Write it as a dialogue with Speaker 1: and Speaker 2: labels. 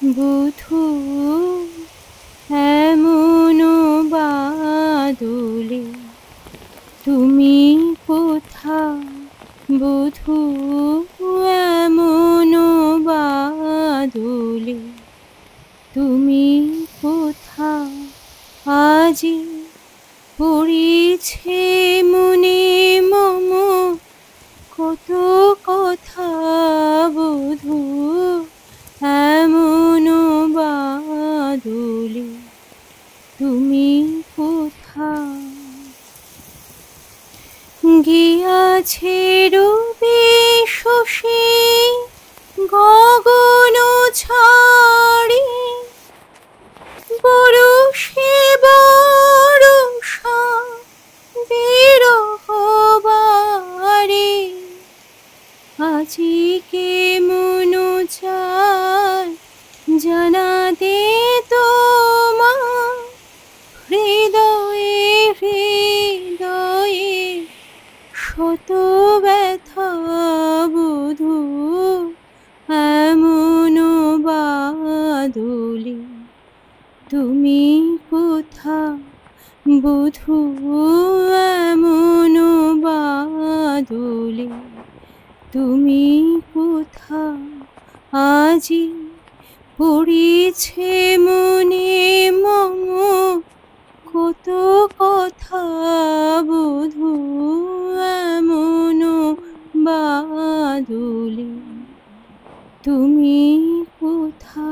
Speaker 1: বধূ এমন বাদলে তুমি কোথা, বধূ এমন বাদলে তুমি কোথা, আজি পড়েছে মনে মম কত কথা, বধূ এমন বাদলে তুমি কোথা। গিয়াছে রবি শশী গগন ছাড়ি, বরষে বরষা বিরহ বারে, আজি কেমন চায় জানাতে তোমার, হৃদয়ে হৃদয়ে শত ব্যথা, বধূ এমন বাদলে তুমি কোথা, বধূ এমন বাদলে তুমি কোথা, আজি পড়েছে মনে মম কত কথা, বধূ এমন বাদলে তুমি কোথা।